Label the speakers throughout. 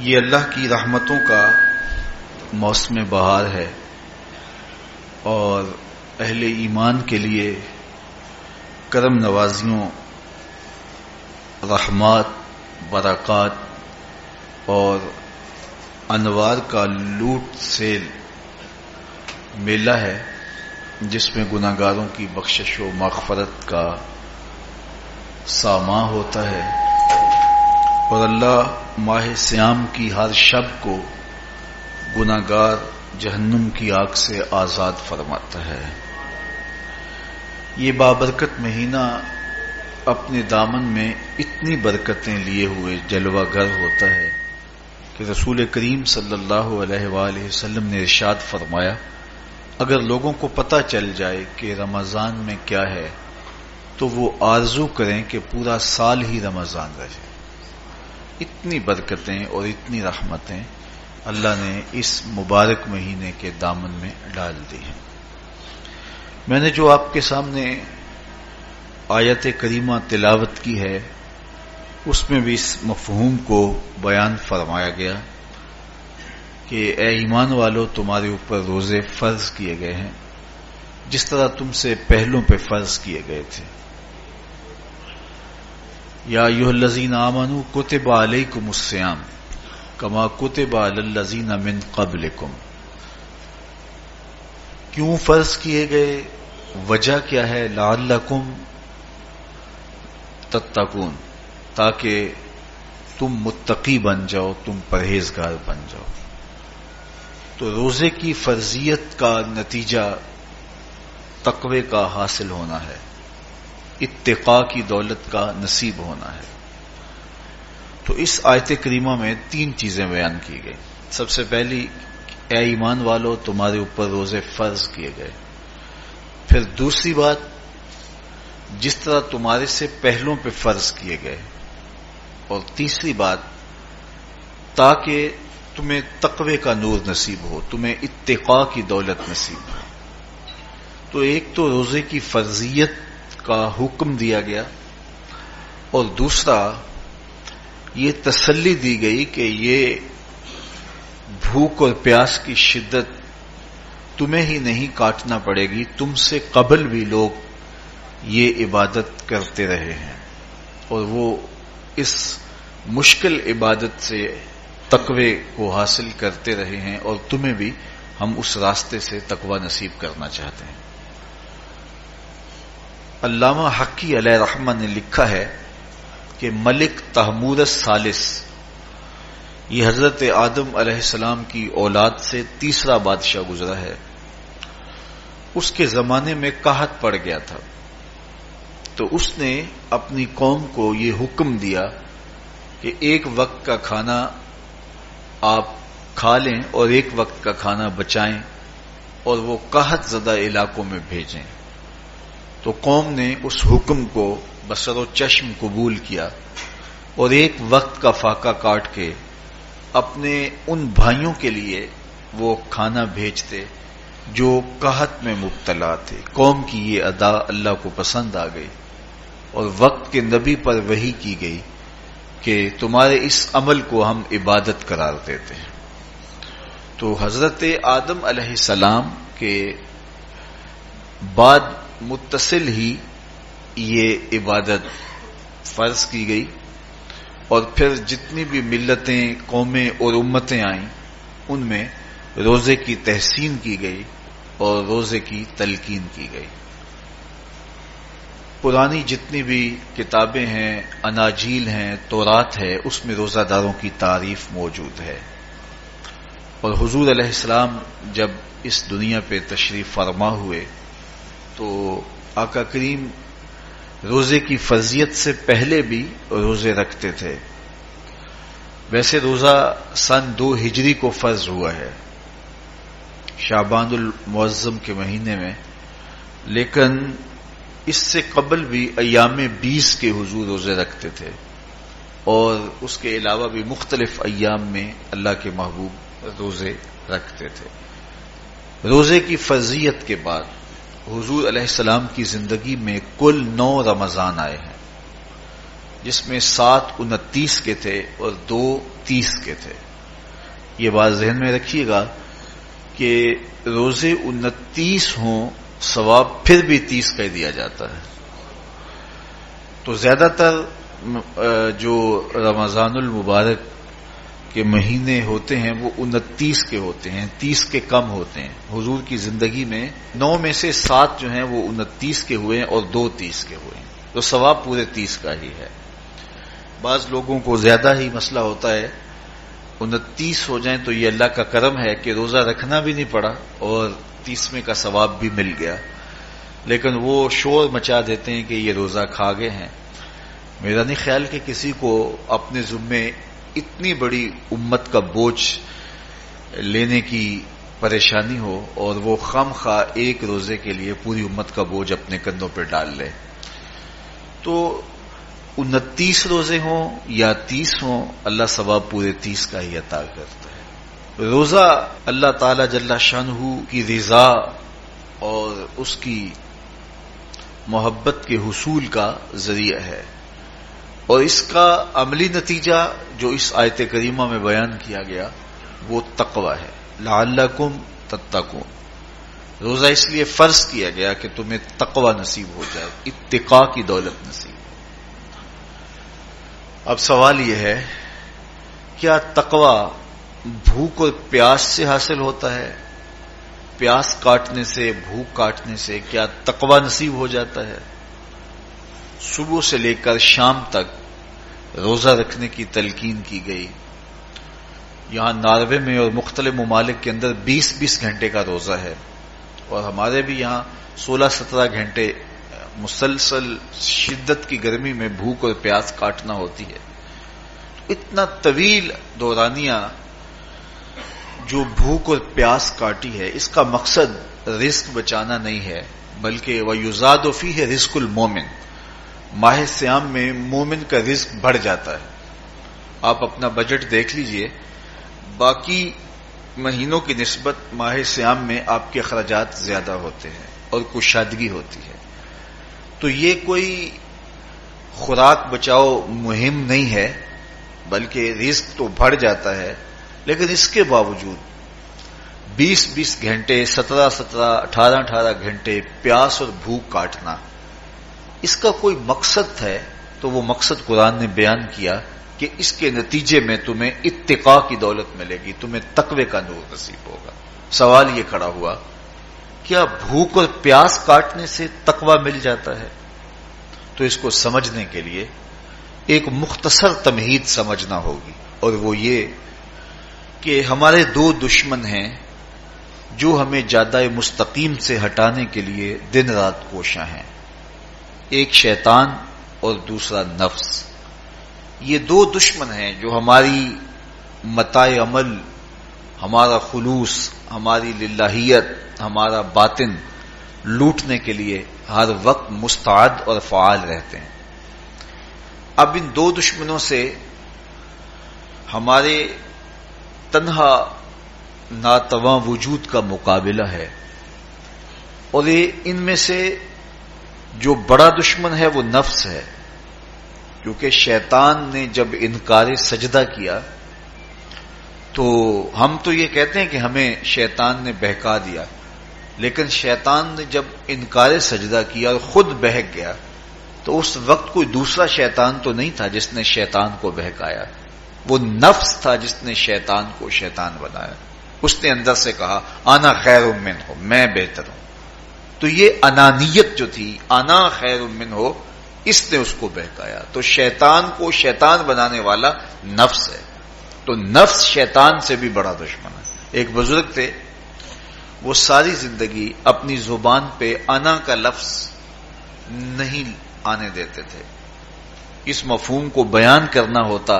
Speaker 1: یہ اللہ کی رحمتوں کا موسم بہار ہے اور اہل ایمان کے لیے کرم نوازیوں، رحمات، برکات اور انوار کا لوٹ سیل میلہ ہے، جس میں گناہگاروں کی بخشش و مغفرت کا ساماں ہوتا ہے اور اللہ ماہ صیام کی ہر شب کو گناہگار جہنم کی آگ سے آزاد فرماتا ہے۔ یہ بابرکت مہینہ اپنے دامن میں اتنی برکتیں لیے ہوئے جلوہ گر ہوتا ہے کہ رسول کریم صلی اللہ علیہ وآلہ وسلم نے ارشاد فرمایا، اگر لوگوں کو پتہ چل جائے کہ رمضان میں کیا ہے تو وہ آرزو کریں کہ پورا سال ہی رمضان رہے۔ اتنی برکتیں اور اتنی رحمتیں اللہ نے اس مبارک مہینے کے دامن میں ڈال دی ہیں۔ میں نے جو آپ کے سامنے آیت کریمہ تلاوت کی ہے، اس میں بھی اس مفہوم کو بیان فرمایا گیا کہ اے ایمان والو، تمہارے اوپر روزے فرض کیے گئے ہیں جس طرح تم سے پہلوں پہ فرض کیے گئے تھے۔ یا ایھا الذین آمنوا کتب علیکم الصیام کما کتب علی الذین من قبلکم۔ کیوں فرض کیے گئے؟ وجہ کیا ہے؟ لعلکم تتقون، تاکہ تم متقی بن جاؤ، تم پرہیزگار بن جاؤ۔ تو روزے کی فرضیت کا نتیجہ تقوی کا حاصل ہونا ہے، اتقاء کی دولت کا نصیب ہونا ہے۔ تو اس آیت کریمہ میں تین چیزیں بیان کی گئی۔ سب سے پہلی، اے ایمان والو، تمہارے اوپر روزے فرض کیے گئے۔ پھر دوسری بات، جس طرح تمہارے سے پہلوں پہ فرض کیے گئے۔ اور تیسری بات، تاکہ تمہیں تقوی کا نور نصیب ہو، تمہیں اتقاء کی دولت نصیب ہو۔ تو ایک تو روزے کی فرضیت کا حکم دیا گیا، اور دوسرا یہ تسلی دی گئی کہ یہ بھوک اور پیاس کی شدت تمہیں ہی نہیں کاٹنا پڑے گی، تم سے قبل بھی لوگ یہ عبادت کرتے رہے ہیں اور وہ اس مشکل عبادت سے تقوی کو حاصل کرتے رہے ہیں، اور تمہیں بھی ہم اس راستے سے تقوی نصیب کرنا چاہتے ہیں۔ علامہ حقی علیہ رحمہ نے لکھا ہے کہ ملک تحمور الثالث، یہ حضرت آدم علیہ السلام کی اولاد سے تیسرا بادشاہ گزرا ہے، اس کے زمانے میں قحط پڑ گیا تھا، تو اس نے اپنی قوم کو یہ حکم دیا کہ ایک وقت کا کھانا آپ کھا لیں اور ایک وقت کا کھانا بچائیں اور وہ قحط زدہ علاقوں میں بھیجیں۔ تو قوم نے اس حکم کو بصر و چشم قبول کیا اور ایک وقت کا فاقہ کاٹ کے اپنے ان بھائیوں کے لیے وہ کھانا بھیجتے جو قحط میں مبتلا تھے۔ قوم کی یہ ادا اللہ کو پسند آ گئی اور وقت کے نبی پر وحی کی گئی کہ تمہارے اس عمل کو ہم عبادت قرار دیتے ہیں۔ تو حضرت آدم علیہ السلام کے بعد متصل ہی یہ عبادت فرض کی گئی، اور پھر جتنی بھی ملتیں، قومیں اور امتیں آئیں، ان میں روزے کی تحسین کی گئی اور روزے کی تلقین کی گئی۔ پرانی جتنی بھی کتابیں ہیں، اناجیل ہیں، تورات ہے، اس میں روزہ داروں کی تعریف موجود ہے۔ اور حضور علیہ السلام جب اس دنیا پہ تشریف فرما ہوئے تو آقا کریم روزے کی فرضیت سے پہلے بھی روزے رکھتے تھے۔ ویسے روزہ سن 2 ہجری کو فرض ہوا ہے، شعبان المعظم کے مہینے میں، لیکن اس سے قبل بھی ایام 20 کے حضور روزے رکھتے تھے، اور اس کے علاوہ بھی مختلف ایام میں اللہ کے محبوب روزے رکھتے تھے۔ روزے کی فرضیت کے بعد حضور علیہ السلام کی زندگی میں کل 9 رمضان آئے ہیں، جس میں 7 29 کے تھے اور 2 30 کے تھے۔ یہ بات ذہن میں رکھیے گا کہ روزے 29 ہوں ثواب پھر بھی 30 کا ہی دیا جاتا ہے. تو زیادہ تر جو رمضان المبارک کے مہینے ہوتے ہیں وہ 29 کے ہوتے ہیں، 30 کے کم ہوتے ہیں. حضور کی زندگی میں 9 میں سے 7 جو ہیں وہ 29 کے ہوئے ہیں اور 2 30 کے ہوئے ہیں، تو ثواب پورے 30 کا ہی ہے. بعض لوگوں کو زیادہ ہی مسئلہ ہوتا ہے، 29 ہو جائیں تو یہ اللہ کا کرم ہے کہ روزہ رکھنا بھی نہیں پڑا اور 30ویں کا ثواب بھی مل گیا، لیکن وہ شور مچا دیتے ہیں کہ یہ روزہ کھا گئے ہیں. میرا نہیں خیال کہ کسی کو اپنے ذمے اتنی بڑی امت کا بوجھ لینے کی پریشانی ہو اور وہ خام خواہ ایک روزے کے لیے پوری امت کا بوجھ اپنے کندھوں پہ ڈال لے. تو 29 روزے ہوں یا 30 ہوں، اللہ ثواب پورے 30 کا ہی عطا کرتا ہے. روزہ اللہ تعالی جل شانہ کی رضا اور اس کی محبت کے حصول کا ذریعہ ہے، اور اس کا عملی نتیجہ جو اس آیت کریمہ میں بیان کیا گیا وہ تقوی ہے. لعلکم تتقون، روزہ اس لیے فرض کیا گیا کہ تمہیں تقوی نصیب ہو جائے، اتقاء کی دولت نصیب. اب سوال یہ ہے، کیا تقوی بھوک اور پیاس سے حاصل ہوتا ہے؟ پیاس کاٹنے سے، بھوک کاٹنے سے کیا تقوی نصیب ہو جاتا ہے؟ صبح سے لے کر شام تک روزہ رکھنے کی تلقین کی گئی. یہاں ناروے میں اور مختلف ممالک کے اندر 20-20 گھنٹے کا روزہ ہے، اور ہمارے بھی یہاں 16-17 گھنٹے مسلسل شدت کی گرمی میں بھوک اور پیاس کاٹنا ہوتی ہے. اتنا طویل دورانیہ جو بھوک اور پیاس کاٹی ہے، اس کا مقصد رزق بچانا نہیں ہے، بلکہ وَيُزَادُ فِيهِ رِزْقُ الْمُؤْمِنِ، ماہ سیام میں مومن کا رزق بڑھ جاتا ہے. آپ اپنا بجٹ دیکھ لیجئے، باقی مہینوں کی نسبت ماہ سیام میں آپ کے اخراجات زیادہ ہوتے ہیں اور کشادگی ہوتی ہے. تو یہ کوئی خوراک بچاؤ مہم نہیں ہے، بلکہ رزق تو بڑھ جاتا ہے، لیکن اس کے باوجود 20-20 گھنٹے، 17-17، 18-18 گھنٹے پیاس اور بھوک کاٹنا، اس کا کوئی مقصد ہے تو وہ مقصد قرآن نے بیان کیا کہ اس کے نتیجے میں تمہیں اتقاء کی دولت ملے گی، تمہیں تقوی کا نور نصیب ہوگا. سوال یہ کھڑا ہوا، کیا بھوک اور پیاس کاٹنے سے تقوی مل جاتا ہے؟ تو اس کو سمجھنے کے لیے ایک مختصر تمہید سمجھنا ہوگی، اور وہ یہ کہ ہمارے 2 دشمن ہیں جو ہمیں جادہ مستقیم سے ہٹانے کے لیے دن رات کوشاں ہیں. ایک شیطان اور دوسرا نفس. یہ 2 دشمن ہیں جو ہماری متاع عمل، ہمارا خلوص، ہماری للہیت، ہمارا باطن لوٹنے کے لیے ہر وقت مستعد اور فعال رہتے ہیں. اب ان 2 دشمنوں سے ہمارے تنہا ناتواں وجود کا مقابلہ ہے، اور ان میں سے جو بڑا دشمن ہے وہ نفس ہے، کیونکہ شیطان نے جب انکار سجدہ کیا تو ہم تو یہ کہتے ہیں کہ ہمیں شیطان نے بہکا دیا، لیکن شیطان نے جب انکار سجدہ کیا اور خود بہک گیا تو اس وقت کوئی دوسرا شیطان تو نہیں تھا جس نے شیطان کو بہکایا، وہ نفس تھا جس نے شیطان کو شیطان بنایا. اس نے اندر سے کہا انا خیر منہ، میں بہتر ہوں. تو یہ انانیت جو تھی، انا خیر منہ، اس نے اس کو بہکایا. تو شیطان کو شیطان بنانے والا نفس ہے، تو نفس شیطان سے بھی بڑا دشمن ہے. ایک بزرگ تھے، وہ ساری زندگی اپنی زبان پہ انا کا لفظ نہیں آنے دیتے تھے. اس مفہوم کو بیان کرنا ہوتا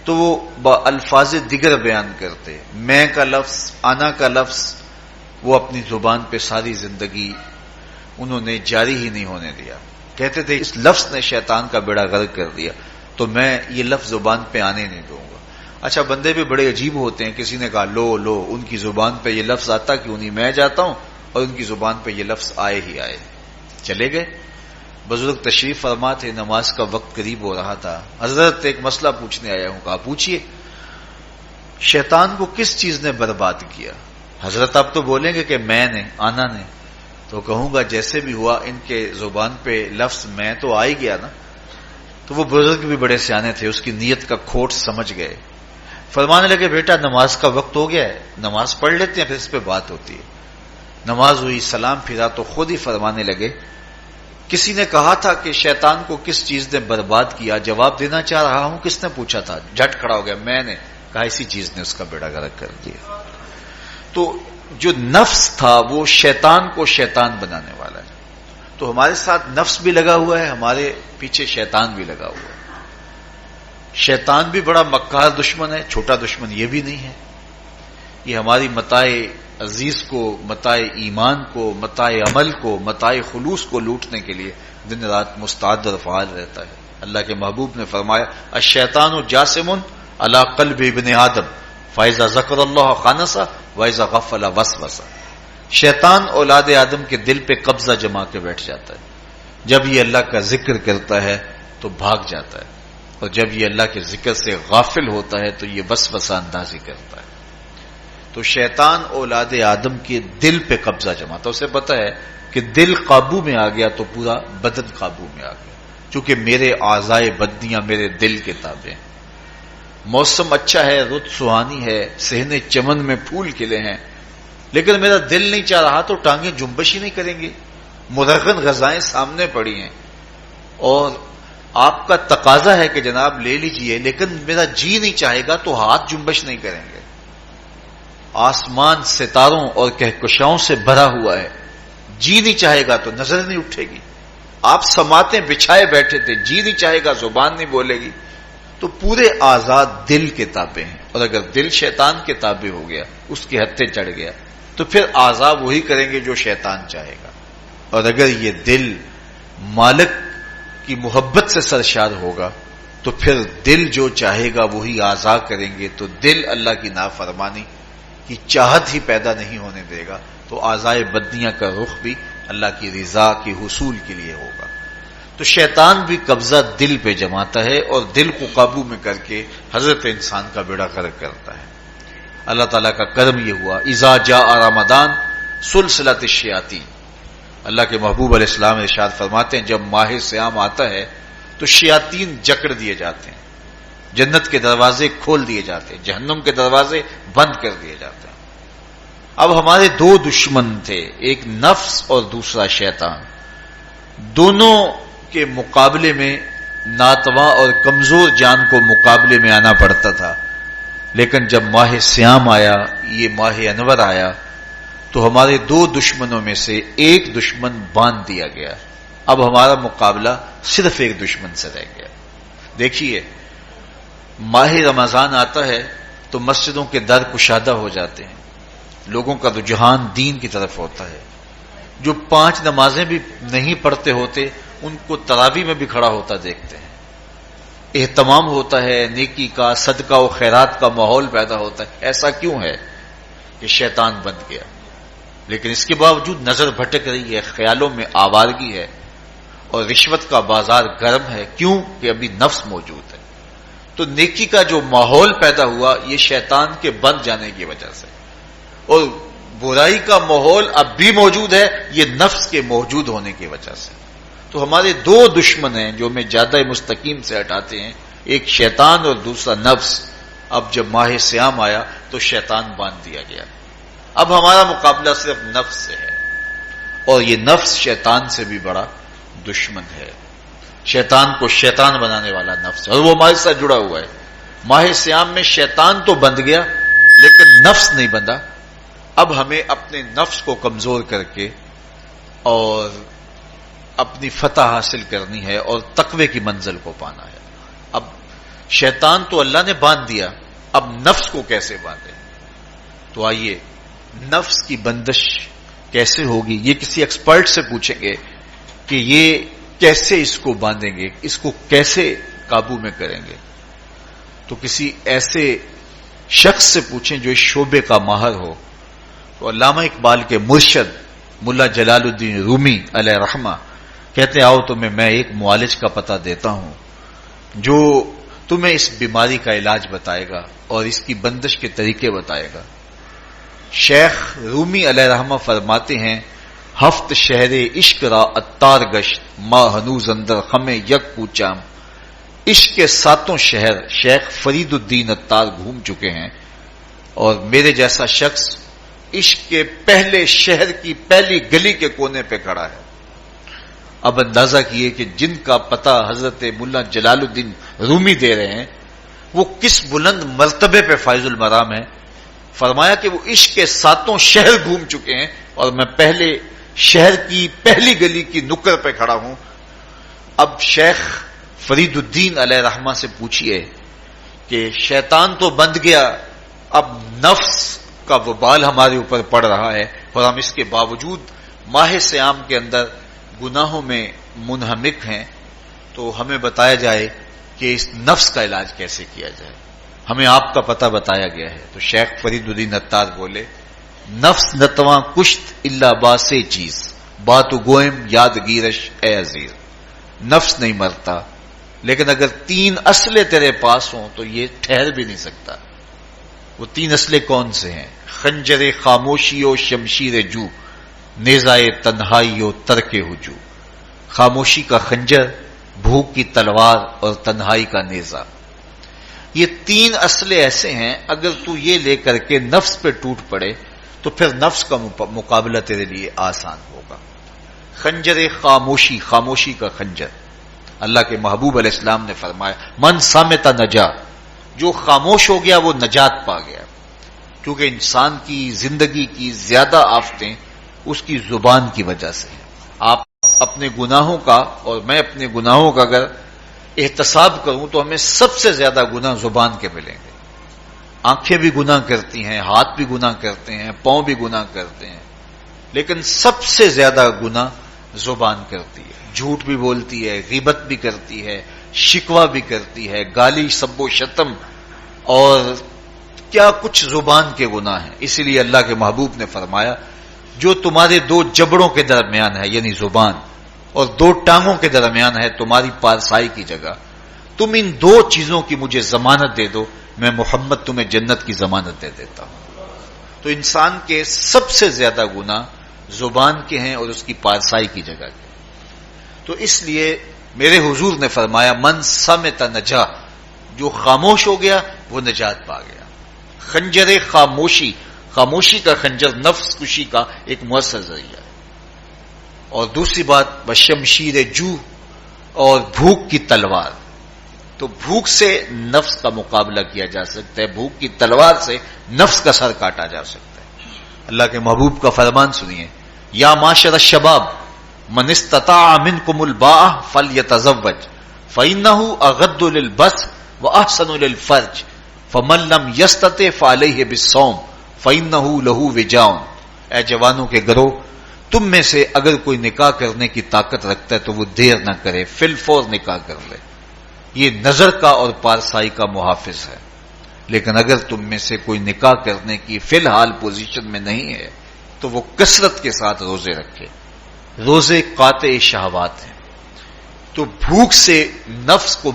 Speaker 1: تو وہ با الفاظ دیگر بیان کرتے. میں کا لفظ، انا کا لفظ وہ اپنی زبان پہ ساری زندگی انہوں نے جاری ہی نہیں ہونے دیا. کہتے تھے اس لفظ نے شیطان کا بیڑا غرق کر دیا، تو میں یہ لفظ زبان پہ آنے نہیں دوں گا. اچھا، بندے بھی بڑے عجیب ہوتے ہیں. کسی نے کہا لو ان کی زبان پہ یہ لفظ آتا کیوں نہیں، میں جاتا ہوں اور ان کی زبان پہ یہ لفظ آئے ہی آئے. چلے گئے. بزرگ تشریف فرما تھے، نماز کا وقت قریب ہو رہا تھا. حضرت ایک مسئلہ پوچھنے آیا ہوں. کہا پوچھیے. شیطان کو کس چیز نے برباد کیا؟ حضرت آپ تو بولیں گے کہ میں نے، آنا نے، تو کہوں گا جیسے بھی ہوا ان کے زبان پہ لفظ میں تو آ ہی گیا نا. تو وہ بزرگ بھی بڑے سیانے تھے، اس کی نیت کا کھوٹ سمجھ گئے. فرمانے لگے بیٹا نماز کا وقت ہو گیا ہے، نماز پڑھ لیتے ہیں پھر اس پہ بات ہوتی ہے. نماز ہوئی، سلام پھرا تو خود ہی فرمانے لگے کسی نے کہا تھا کہ شیطان کو کس چیز نے برباد کیا، جواب دینا چاہ رہا ہوں کس نے پوچھا تھا، جھٹ کھڑا ہو گیا میں نے کہا اسی چیز نے اس کا بیڑا غرق کر دیا. تو جو نفس تھا وہ شیطان کو شیطان بنانے والا ہے. تو ہمارے ساتھ نفس بھی لگا ہوا ہے، ہمارے پیچھے شیطان بھی لگا ہوا ہے. شیطان بھی بڑا مکار دشمن ہے، چھوٹا دشمن یہ بھی نہیں ہے. یہ ہماری متاع عزیز کو، متاع ایمان کو، متاع عمل کو، متاع خلوص کو لوٹنے کے لیے دن رات مستعد اور فعال رہتا ہے. اللہ کے محبوب نے فرمایا الشیطان جاسم علی قلب ابن آدم فاذا ذکر اللہ خانسا واذا غفل وسوسا. شیطان اولاد آدم کے دل پہ قبضہ جما کے بیٹھ جاتا ہے. جب یہ اللہ کا ذکر کرتا ہے تو بھاگ جاتا ہے، اور جب یہ اللہ کے ذکر سے غافل ہوتا ہے تو یہ وسوسہ اندازی کرتا ہے. تو شیطان اولاد آدم کے دل پہ قبضہ جماتا. اسے پتہ ہے کہ دل قابو میں آ گیا تو پورا بدن قابو میں آ گیا، چونکہ میرے اعضائے بدنیاں میرے دل کے تابع ہیں. موسم اچھا ہے، رت سہانی ہے، صحن چمن میں پھول کھلے ہیں، لیکن میرا دل نہیں چاہ رہا تو ٹانگیں جنبش ہی نہیں کریں گی. مرغن غذائیں سامنے پڑی ہیں اور آپ کا تقاضا ہے کہ جناب لے لیجئے، لیکن میرا جی نہیں چاہے گا تو ہاتھ جنبش نہیں کریں گے. آسمان ستاروں اور کہکشاؤں سے بھرا ہوا ہے، جی نہیں چاہے گا تو نظر نہیں اٹھے گی. آپ سماعتیں بچھائے بیٹھے تھے، جی نہیں چاہے گا زبان نہیں بولے گی. تو پورے آزاد دل کے تابع ہیں، اور اگر دل شیطان کے تابع ہو گیا، اس کے ہتھے چڑھ گیا، تو پھر آزاد وہی کریں گے جو شیطان چاہے گا. اور اگر یہ دل مالک کی محبت سے سرشار ہوگا تو پھر دل جو چاہے گا وہی آزاد کریں گے. تو دل اللہ کی نافرمانی کی چاہت ہی پیدا نہیں ہونے دے گا، تو اعضائے بدنیاں کا رخ بھی اللہ کی رضا کے حصول کے لیے ہوگا. تو شیطان بھی قبضہ دل پہ جماتا ہے اور دل کو قابو میں کر کے حضرت انسان کا بیڑا غرق کرتا ہے. اللہ تعالیٰ کا کرم یہ ہوا اذا جاء رمضان سلسلۃ الشیاطین. اللہ کے محبوب علیہ السلام ارشاد فرماتے ہیں جب ماہ صیام آتا ہے تو شیاطین جکڑ دیے جاتے ہیں، جنت کے دروازے کھول دیے جاتے ہیں، جہنم کے دروازے بند کر دیے جاتے ہیں. اب ہمارے دو دشمن تھے، ایک نفس اور دوسرا شیطان. دونوں کے مقابلے میں ناتواں اور کمزور جان کو مقابلے میں آنا پڑتا تھا. لیکن جب ماہ صیام آیا، یہ ماہ انور آیا، تو ہمارے دو دشمنوں میں سے ایک دشمن باندھ دیا گیا. اب ہمارا مقابلہ صرف ایک دشمن سے رہ گیا. دیکھیے ماہ رمضان آتا ہے تو مسجدوں کے در کشادہ ہو جاتے ہیں، لوگوں کا رجحان دین کی طرف ہوتا ہے. جو 5 نمازیں بھی نہیں پڑھتے ہوتے ان کو تراویح میں بھی کھڑا ہوتا دیکھتے ہیں. اہتمام ہوتا ہے، نیکی کا، صدقہ و خیرات کا ماحول پیدا ہوتا ہے. ایسا کیوں ہے کہ شیطان بند گیا، لیکن اس کے باوجود نظر بھٹک رہی ہے، خیالوں میں آوارگی ہے اور رشوت کا بازار گرم ہے. کیوں کہ ابھی نفس موجود ہے. تو نیکی کا جو ماحول پیدا ہوا یہ شیطان کے بند جانے کی وجہ سے، اور برائی کا ماحول اب بھی موجود ہے یہ نفس کے موجود ہونے کی وجہ سے. تو ہمارے دو دشمن ہیں جو ہمیں زیادہ مستقیم سے ہٹاتے ہیں، ایک شیطان اور دوسرا نفس. اب جب ماہ صیام آیا تو شیطان باندھ دیا گیا. اب ہمارا مقابلہ صرف نفس سے ہے، اور یہ نفس شیطان سے بھی بڑا دشمن ہے. شیطان کو شیطان بنانے والا نفس ہے، اور وہ ہمارے ساتھ جڑا ہوا ہے. ماہ صیام میں شیطان تو بند گیا لیکن نفس نہیں بندھا. اب ہمیں اپنے نفس کو کمزور کر کے اور اپنی فتح حاصل کرنی ہے اور تقوی کی منزل کو پانا ہے. اب شیطان تو اللہ نے باندھ دیا، اب نفس کو کیسے باندھیں؟ تو آئیے نفس کی بندش کیسے ہوگی یہ کسی ایکسپرٹ سے پوچھیں گے کہ یہ کیسے اس کو باندھیں گے، اس کو کیسے قابو میں کریں گے. تو کسی ایسے شخص سے پوچھیں جو اس شعبے کا ماہر ہو. تو علامہ اقبال کے مرشد ملا جلال الدین رومی علیہ رحمہ کہتے ہیں آؤ تمہیں میں ایک معالج کا پتہ دیتا ہوں جو تمہیں اس بیماری کا علاج بتائے گا اور اس کی بندش کے طریقے بتائے گا۔ شیخ رومی علیہ رحمہ فرماتے ہیں ہفت شہر عشق را اتار گشت ما ہنوز اندر خمیں یک کوچام، عشق کے 7 شہر شیخ فرید الدین اتار گھوم چکے ہیں، اور میرے جیسا شخص عشق کے پہلے شہر کی پہلی گلی کے کونے پہ کھڑا ہے۔ اب اندازہ کیے کہ جن کا پتہ حضرت ملا جلال الدین رومی دے رہے ہیں وہ کس بلند مرتبے پہ فائز المرام ہے۔ فرمایا کہ وہ عشق کے 7 شہر گھوم چکے ہیں اور میں پہلے شہر کی پہلی گلی کی نکر پہ کھڑا ہوں۔ اب شیخ فرید الدین علیہ رحمہ سے پوچھئے کہ شیطان تو بند گیا، اب نفس کا وبال ہمارے اوپر پڑ رہا ہے اور ہم اس کے باوجود ماہ صیام کے اندر گناہوں میں منہمک ہیں، تو ہمیں بتایا جائے کہ اس نفس کا علاج کیسے کیا جائے، ہمیں آپ کا پتہ بتایا گیا ہے۔ تو شیخ فرید الدین اتار بولے نفس نتواں کشت اللہ باسے چیز بات گوئم یاد گیرش اے عزیز، نفس نہیں مرتا لیکن اگر 3 اسلحے تیرے پاس ہوں تو یہ ٹھہر بھی نہیں سکتا۔ وہ 3 اسلحے کون سے ہیں؟ خنجر خاموشی و شمشیر جو، نیزائے تنہائی و ترک ہجو۔ خاموشی کا خنجر، بھوک کی تلوار اور تنہائی کا نیزہ، یہ 3 اسلحے ایسے ہیں اگر تو یہ لے کر کے نفس پہ ٹوٹ پڑے تو پھر نفس کا مقابلہ تیرے لیے آسان ہوگا۔ خنجر خاموشی، خاموشی کا خنجر، اللہ کے محبوب علیہ السلام نے فرمایا من صامت نجا، جو خاموش ہو گیا وہ نجات پا گیا، کیونکہ انسان کی زندگی کی زیادہ آفتیں اس کی زبان کی وجہ سے ہیں۔ آپ اپنے گناہوں کا اور میں اپنے گناہوں کا اگر احتساب کروں تو ہمیں سب سے زیادہ گناہ زبان کے ملیں گے۔ آنکھیں بھی گناہ کرتی ہیں، ہاتھ بھی گناہ کرتے ہیں، پاؤں بھی گناہ کرتے ہیں، لیکن سب سے زیادہ گناہ زبان کرتی ہے۔ جھوٹ بھی بولتی ہے، غیبت بھی کرتی ہے، شکوہ بھی کرتی ہے، گالی سب و شتم اور کیا کچھ زبان کے گناہ ہیں۔ اسی لیے اللہ کے محبوب نے فرمایا جو تمہارے 2 جبڑوں کے درمیان ہے یعنی زبان اور 2 ٹانگوں کے درمیان ہے تمہاری پارسائی کی جگہ، تم ان 2 چیزوں کی مجھے ضمانت دے دو، میں محمد تمہیں جنت کی ضمانت دے دیتا ہوں۔ تو انسان کے سب سے زیادہ گناہ زبان کے ہیں اور اس کی پارسائی کی جگہ کے۔ تو اس لیے میرے حضور نے فرمایا من صمت نجا، جو خاموش ہو گیا وہ نجات پا گیا۔ خنجر خاموشی، خاموشی کا خنجر نفس کشی کا ایک مؤثر ذریعہ ہے۔ اور دوسری بات بشمشیر جو، اور بھوک کی تلوار، تو بھوک سے نفس کا مقابلہ کیا جا سکتا ہے، بھوک کی تلوار سے نفس کا سر کاٹا جا سکتا ہے۔ اللہ کے محبوب کا فرمان سنیے یا معاشر الشباب من استطاع منکم الباء فلیتزوج فإنه اغض للبصر واحسن للفرج فمن لم یستطع فعلیہ بالصوم فإنه له وجاء۔ اے جوانوں کے گروہ، تم میں سے اگر کوئی نکاح کرنے کی طاقت رکھتا ہے تو وہ دیر نہ کرے، فی الفور نکاح کر لے، یہ نظر کا اور پارسائی کا محافظ ہے۔ لیکن اگر تم میں سے کوئی نکاح کرنے کی فی الحال پوزیشن میں نہیں ہے تو وہ کثرت کے ساتھ روزے رکھے۔ روزے قاطع شہوات ہیں، تو بھوک سے نفس کو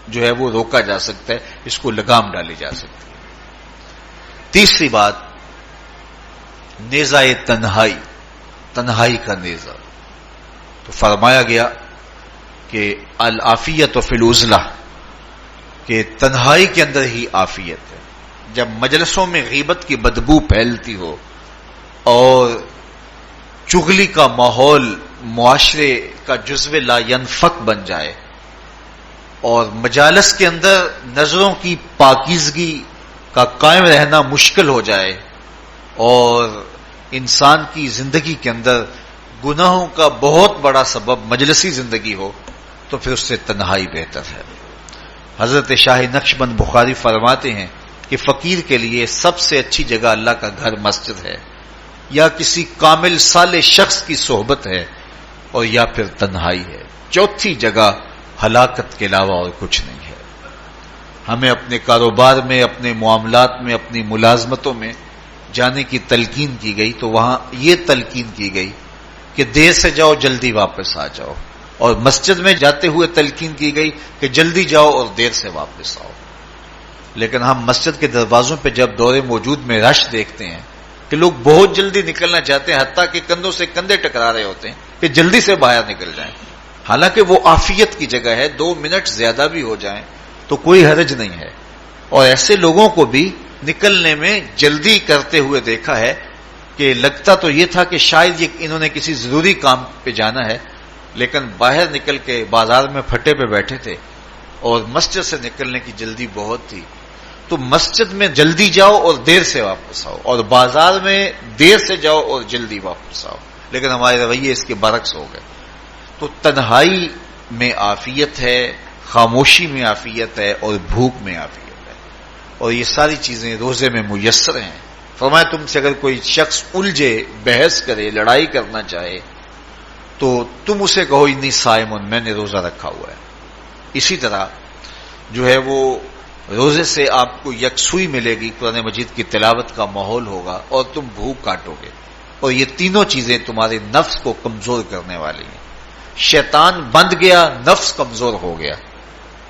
Speaker 1: جو ہے وہ روکا جا سکتا ہے، اس کو لگام ڈالی جا سکتی ہے۔ تیسری بات نیزہ تنہائی، تنہائی کا نیزہ، تو فرمایا گیا کہ العافیت فی العزلہ، کہ تنہائی کے اندر ہی عافیت ہے۔ جب مجلسوں میں غیبت کی بدبو پھیلتی ہو اور چغلی کا ماحول معاشرے کا جزو لا ینفک بن جائے اور مجالس کے اندر نظروں کی پاکیزگی کا قائم رہنا مشکل ہو جائے اور انسان کی زندگی کے اندر گناہوں کا بہت بڑا سبب مجلسی زندگی ہو تو پھر اس سے تنہائی بہتر ہے۔ حضرت شاہ نقشبند بخاری فرماتے ہیں کہ فقیر کے لیے سب سے اچھی جگہ اللہ کا گھر مسجد ہے، یا کسی کامل صالح شخص کی صحبت ہے، اور یا پھر تنہائی ہے۔ چوتھی جگہ ہلاکت کے علاوہ اور کچھ نہیں ہے۔ ہمیں اپنے کاروبار میں، اپنے معاملات میں، اپنی ملازمتوں میں جانے کی تلقین کی گئی تو وہاں یہ تلقین کی گئی کہ دیر سے جاؤ جلدی واپس آ جاؤ، اور مسجد میں جاتے ہوئے تلقین کی گئی کہ جلدی جاؤ اور دیر سے واپس آؤ. لیکن ہم مسجد کے دروازوں پہ جب دور موجود میں رش دیکھتے ہیں کہ لوگ بہت جلدی نکلنا چاہتے ہیں، حتیٰ کہ کندھوں سے کندھے ٹکرا رہے ہوتے ہیں کہ جلدی سے باہر نکل جائیں، حالانکہ وہ عافیت کی جگہ ہے، 2 منٹ زیادہ بھی ہو جائیں تو کوئی حرج نہیں ہے. اور ایسے لوگوں کو بھی نکلنے میں جلدی کرتے ہوئے دیکھا ہے کہ لگتا تو یہ تھا کہ شاید یہ انہوں نے کسی ضروری کام پہ جانا ہے، لیکن باہر نکل کے بازار میں پھٹے پہ بیٹھے تھے اور مسجد سے نکلنے کی جلدی بہت تھی. تو مسجد میں جلدی جاؤ اور دیر سے واپس آؤ، اور بازار میں دیر سے جاؤ اور جلدی واپس آؤ. لیکن ہمارے رویے اس کے برعکس ہو گئے. تو تنہائی میں عافیت ہے، خاموشی میں عافیت ہے، اور بھوک میں عافیت ہے، اور یہ ساری چیزیں روزے میں میسر ہیں. فرمایا تم سے اگر کوئی شخص الجھے، بحث کرے، لڑائی کرنا چاہے تو تم اسے کہو انی صائم، میں نے روزہ رکھا ہوا ہے. اسی طرح جو ہے وہ روزے سے آپ کو یکسوئی ملے گی، قرآن مجید کی تلاوت کا ماحول ہوگا اور تم بھوک کاٹو گے. اور یہ تینوں چیزیں تمہارے نفس کو کمزور کرنے والی ہیں. شیطان بند گیا، نفس کمزور ہو گیا،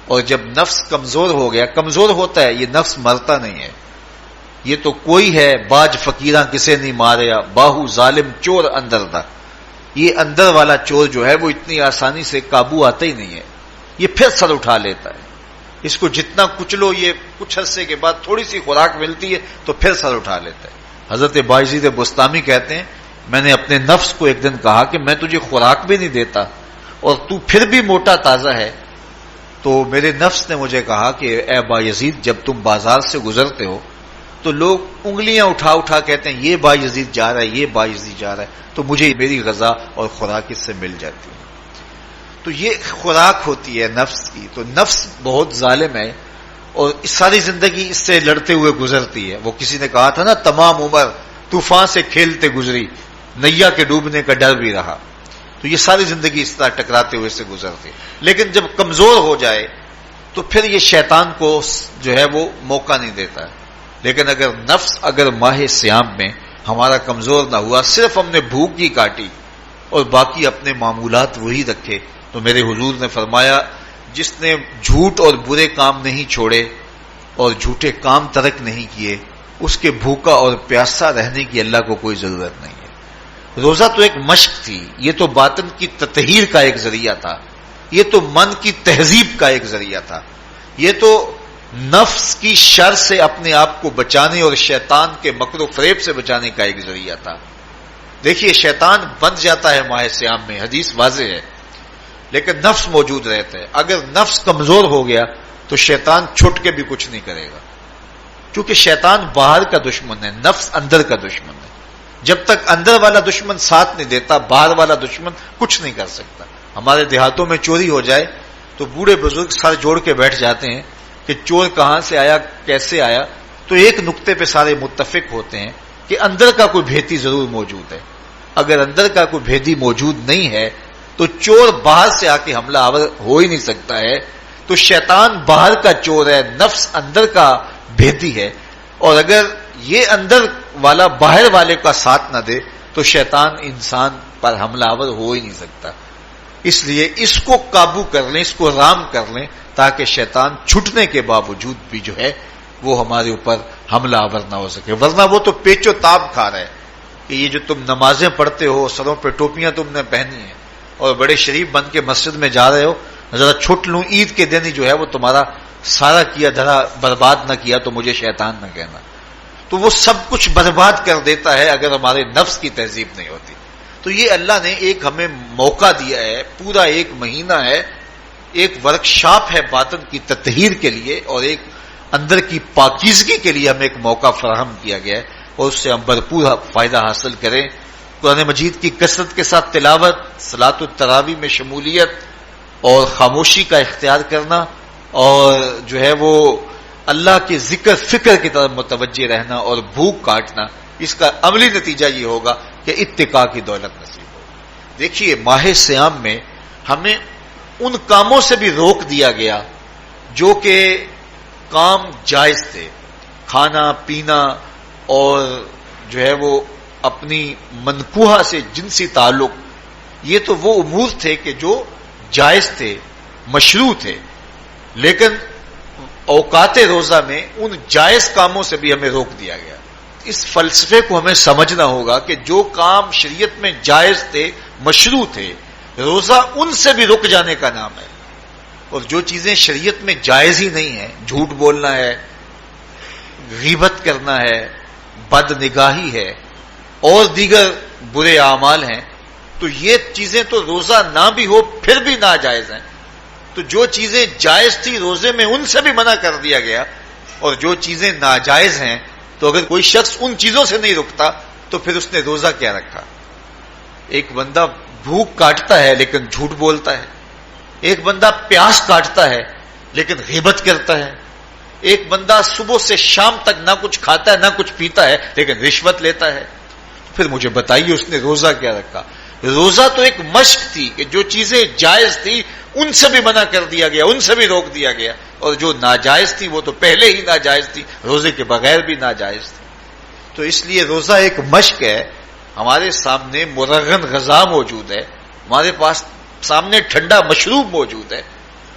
Speaker 1: اور جب نفس کمزور ہو گیا، کمزور ہوتا ہے یہ نفس مرتا نہیں ہے. یہ تو کوئی ہے باج فقیراں کسے نہیں ماریا، باہو ظالم چور اندر دا. یہ اندر والا چور جو ہے وہ اتنی آسانی سے قابو آتا ہی نہیں ہے، یہ پھر سر اٹھا لیتا ہے. اس کو جتنا کچلو یہ کچھ عرصے کے بعد تھوڑی سی خوراک ملتی ہے تو پھر سر اٹھا لیتا ہے. حضرت باجید بستامی کہتے ہیں میں نے اپنے نفس کو ایک دن کہا کہ میں تجھے خوراک بھی نہیں دیتا اور تو پھر بھی موٹا تازہ ہے. تو میرے نفس نے مجھے کہا کہ اے بایزید جب تم بازار سے گزرتے ہو تو لوگ انگلیاں اٹھا اٹھا کہتے ہیں یہ بایزید جا رہا ہے، یہ بایزید جا رہا ہے، تو مجھے میری غذا اور خوراک اس سے مل جاتی ہے. تو یہ خوراک ہوتی ہے نفس کی. تو نفس بہت ظالم ہے اور ساری زندگی اس سے لڑتے ہوئے گزرتی ہے. وہ کسی نے کہا تھا نا تمام عمر طوفان سے کھیلتے گزری، نیا کے ڈوبنے کا ڈر بھی رہا. تو یہ ساری زندگی اس طرح ٹکراتے ہوئے سے گزرتی. لیکن جب کمزور ہو جائے تو پھر یہ شیطان کو جو ہے وہ موقع نہیں دیتا. لیکن اگر نفس اگر ماہ صیام میں ہمارا کمزور نہ ہوا، صرف ہم نے بھوک ہی کاٹی اور باقی اپنے معمولات وہی رکھے، تو میرے حضور نے فرمایا جس نے جھوٹ اور برے کام نہیں چھوڑے اور جھوٹے کام ترک نہیں کیے، اس کے بھوکا اور پیاسا رہنے کی اللہ کو کوئی ضرورت نہیں ہے. روزہ تو ایک مشق تھی، یہ تو باطن کی تطہیر کا ایک ذریعہ تھا، یہ تو من کی تہذیب کا ایک ذریعہ تھا، یہ تو نفس کی شر سے اپنے آپ کو بچانے اور شیطان کے مکر و فریب سے بچانے کا ایک ذریعہ تھا. دیکھیے شیطان بند جاتا ہے ماہ صیام میں، حدیث واضح ہے، لیکن نفس موجود رہتا ہے. اگر نفس کمزور ہو گیا تو شیطان چھٹ کے بھی کچھ نہیں کرے گا، کیونکہ شیطان باہر کا دشمن ہے، نفس اندر کا دشمن ہے. جب تک اندر والا دشمن ساتھ نہیں دیتا باہر والا دشمن کچھ نہیں کر سکتا. ہمارے دیہاتوں میں چوری ہو جائے تو بوڑھے بزرگ سر جوڑ کے بیٹھ جاتے ہیں کہ چور کہاں سے آیا، کیسے آیا. تو ایک نقطے پہ سارے متفق ہوتے ہیں کہ اندر کا کوئی بھیتی ضرور موجود ہے. اگر اندر کا کوئی بھیتی موجود نہیں ہے تو چور باہر سے آ کے حملہ آور ہو ہی نہیں سکتا ہے. تو شیطان باہر کا چور ہے، نفس اندر کا بھیتی ہے، اور اگر یہ اندر والا باہر والے کا ساتھ نہ دے تو شیطان انسان پر حملہ آور ہو ہی نہیں سکتا. اس لیے اس کو قابو کر لیں، اس کو رام کر لیں تاکہ شیطان چھٹنے کے باوجود بھی جو ہے وہ ہمارے اوپر حملہ آور نہ ہو سکے. ورنہ وہ تو پیچ و تاب کھا رہا ہے کہ یہ جو تم نمازیں پڑھتے ہو، سروں پہ ٹوپیاں تم نے پہنی ہیں اور بڑے شریف بن کے مسجد میں جا رہے ہو، ذرا چھٹ لوں عید کے دن ہی جو ہے وہ تمہارا سارا کیا دھرا برباد نہ کیا تو مجھے شیطان نہ کہنا. تو وہ سب کچھ برباد کر دیتا ہے اگر ہمارے نفس کی تہذیب نہیں ہوتی. تو یہ اللہ نے ایک ہمیں موقع دیا ہے، پورا ایک مہینہ ہے، ایک ورکشاپ ہے باطن کی تطہیر کے لیے اور ایک اندر کی پاکیزگی کے لیے ہمیں ایک موقع فراہم کیا گیا ہے، اور اس سے ہم بھرپور فائدہ حاصل کریں. قرآن مجید کی کثرت کے ساتھ تلاوت، صلاۃ التراویح میں شمولیت اور خاموشی کا اختیار کرنا، اور جو ہے وہ اللہ کے ذکر فکر کی طرف متوجہ رہنا اور بھوک کاٹنا. اس کا عملی نتیجہ یہ ہوگا کہ اتقاء کی دولت نصیب ہوگی. دیکھیے ماہ صیام میں ہمیں ان کاموں سے بھی روک دیا گیا جو کہ کام جائز تھے، کھانا پینا اور جو ہے وہ اپنی منکوحہ سے جنسی تعلق. یہ تو وہ امور تھے کہ جو جائز تھے، مشروع تھے، لیکن اوقات روزہ میں ان جائز کاموں سے بھی ہمیں روک دیا گیا. اس فلسفے کو ہمیں سمجھنا ہوگا کہ جو کام شریعت میں جائز تھے، مشروع تھے، روزہ ان سے بھی رک جانے کا نام ہے. اور جو چیزیں شریعت میں جائز ہی نہیں ہیں، جھوٹ بولنا ہے، غیبت کرنا ہے، بد نگاہی ہے اور دیگر برے اعمال ہیں، تو یہ چیزیں تو روزہ نہ بھی ہو پھر بھی ناجائز ہیں. تو جو چیزیں جائز تھی روزے میں ان سے بھی منع کر دیا گیا، اور جو چیزیں ناجائز ہیں تو اگر کوئی شخص ان چیزوں سے نہیں رکتا تو پھر اس نے روزہ کیا رکھا. ایک بندہ بھوک کاٹتا ہے لیکن جھوٹ بولتا ہے، ایک بندہ پیاس کاٹتا ہے لیکن غیبت کرتا ہے، ایک بندہ صبح سے شام تک نہ کچھ کھاتا ہے نہ کچھ پیتا ہے لیکن رشوت لیتا ہے. پھر مجھے بتائیے اس نے روزہ کیا رکھا. روزہ تو ایک مشق تھی کہ جو چیزیں جائز تھی ان سے بھی منع کر دیا گیا، ان سے بھی روک دیا گیا، اور جو ناجائز تھی وہ تو پہلے ہی ناجائز تھی، روزے کے بغیر بھی ناجائز تھی. تو اس لیے روزہ ایک مشق ہے. ہمارے سامنے مرغن غذا موجود ہے، ہمارے پاس سامنے ٹھنڈا مشروب موجود ہے،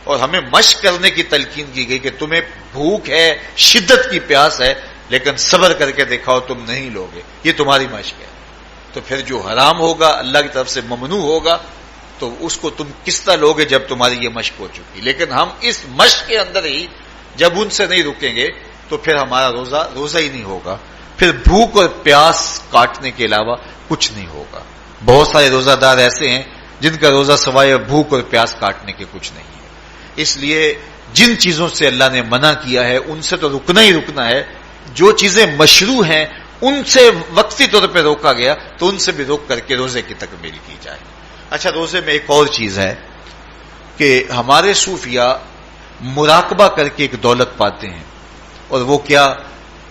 Speaker 1: اور ہمیں مشق کرنے کی تلقین کی گئی کہ تمہیں بھوک ہے، شدت کی پیاس ہے، لیکن صبر کر کے دکھاؤ تم نہیں لوگے، یہ تمہاری مشق ہے. تو پھر جو حرام ہوگا، اللہ کی طرف سے ممنوع ہوگا، تو اس کو تم کس طرح لوگے جب تمہاری یہ مشق ہو چکی. لیکن ہم اس مشق کے اندر ہی جب ان سے نہیں رکیں گے تو پھر ہمارا روزہ ہی نہیں ہوگا. پھر بھوک اور پیاس کاٹنے کے علاوہ کچھ نہیں ہوگا. بہت سارے روزہ دار ایسے ہیں جن کا روزہ سوائے بھوک اور پیاس کاٹنے کے کچھ نہیں ہے. اس لیے جن چیزوں سے اللہ نے منع کیا ہے ان سے تو رکنا ہی رکنا ہے. جو چیزیں مشروع ہیں ان سے وقتی طور پہ روکا گیا تو ان سے بھی روک کر کے روزے کی تکمیل کی جائے. اچھا، روزے میں ایک اور چیز ہے کہ ہمارے صوفیاء مراقبہ کر کے ایک دولت پاتے ہیں، اور وہ کیا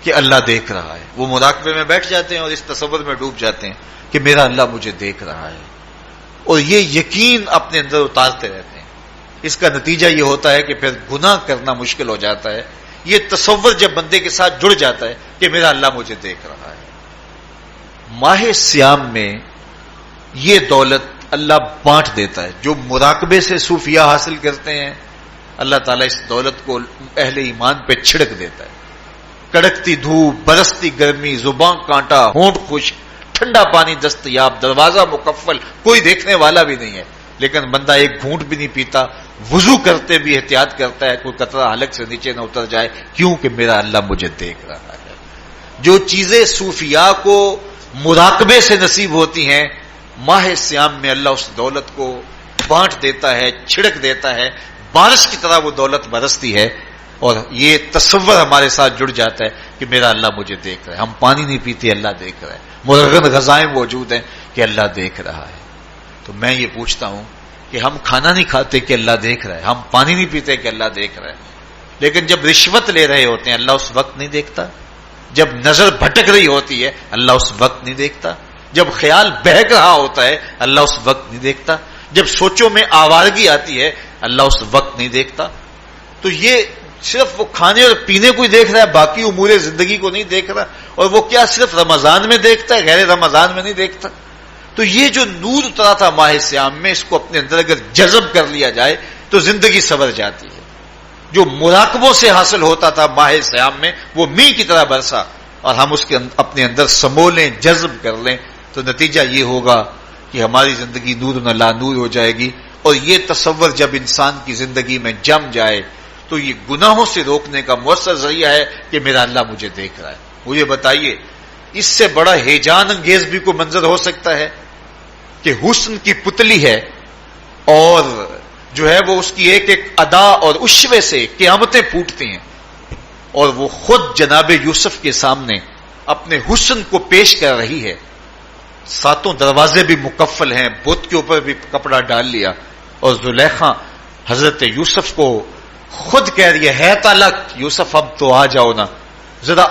Speaker 1: کہ اللہ دیکھ رہا ہے. وہ مراقبے میں بیٹھ جاتے ہیں اور اس تصور میں ڈوب جاتے ہیں کہ میرا اللہ مجھے دیکھ رہا ہے، اور یہ یقین اپنے اندر اتارتے رہتے ہیں. اس کا نتیجہ یہ ہوتا ہے کہ پھر گناہ کرنا مشکل ہو جاتا ہے. یہ تصور جب بندے کے ساتھ جڑ جاتا ہے کہ میرا اللہ مجھے دیکھ رہا ہے. ماہ سیام میں یہ دولت اللہ بانٹ دیتا ہے. جو مراقبے سے صوفیاء حاصل کرتے ہیں، اللہ تعالیٰ اس دولت کو اہل ایمان پہ چھڑک دیتا ہے. کڑکتی دھوپ، برستی گرمی، زبان کانٹا، ہونٹ خشک، ٹھنڈا پانی دستیاب، دروازہ مکفل، کوئی دیکھنے والا بھی نہیں ہے، لیکن بندہ ایک گھونٹ بھی نہیں پیتا، وضو کرتے بھی احتیاط کرتا ہے کوئی قطرہ حلق سے نیچے نہ اتر جائے، کیوں کہ میرا اللہ مجھے دیکھ رہا ہے. جو چیزیں صوفیاء کو مراقبے سے نصیب ہوتی ہیں، ماہ سیام میں اللہ اس دولت کو بانٹ دیتا ہے، چھڑک دیتا ہے، بارش کی طرح وہ دولت برستی ہے، اور یہ تصور ہمارے ساتھ جڑ جاتا ہے کہ میرا اللہ مجھے دیکھ رہا ہے. ہم پانی نہیں پیتے، اللہ دیکھ رہا ہے. مرغن غذائیں موجود ہیں کہ اللہ دیکھ رہا ہے. تو میں یہ پوچھتا ہوں کہ ہم کھانا نہیں کھاتے کہ اللہ دیکھ رہا ہے، ہم پانی نہیں پیتے کہ اللہ دیکھ رہا ہے، لیکن جب رشوت لے رہے ہوتے ہیں اللہ اس وقت نہیں دیکھتا؟ جب نظر بھٹک رہی ہوتی ہے اللہ اس وقت نہیں دیکھتا؟ جب خیال بہک رہا ہوتا ہے اللہ اس وقت نہیں دیکھتا؟ جب سوچوں میں آوارگی آتی ہے اللہ اس وقت نہیں دیکھتا؟ تو یہ صرف وہ کھانے اور پینے کو ہی دیکھ رہا ہے، باقی امور زندگی کو نہیں دیکھ رہا. اور وہ کیا صرف رمضان میں دیکھتا ہے، غیر رمضان میں نہیں دیکھتا؟ تو یہ جو نور اترا تھا ماہ سیام میں، اس کو اپنے اندر اگر جذب کر لیا جائے تو زندگی سنور جاتی ہے. جو مراقبوں سے حاصل ہوتا تھا ماہ سیام میں، وہ میںہ کی طرح برسا، اور ہم اس کے اپنے اندر سمو لیں، جذب کر لیں، تو نتیجہ یہ ہوگا کہ ہماری زندگی نور نہ لا نور ہو جائے گی. اور یہ تصور جب انسان کی زندگی میں جم جائے تو یہ گناہوں سے روکنے کا مؤثر ذریعہ ہے کہ میرا اللہ مجھے دیکھ رہا ہے. مجھے بتائیے اس سے بڑا ہیجان انگیز بھی کوئی منظر ہو سکتا ہے کہ حسن کی پتلی ہے، اور جو ہے وہ اس کی ایک ایک ادا اور اشوے سے قیامتیں پھوٹتی ہیں، اور وہ خود جناب یوسف کے سامنے اپنے حسن کو پیش کر رہی ہے. 7 دروازے بھی مکفل ہیں، بت کے اوپر بھی کپڑا ڈال لیا، اور زلیخا حضرت یوسف کو خود کہہ رہی ہے، طالق یوسف اب تو آ جاؤ نا ذرا.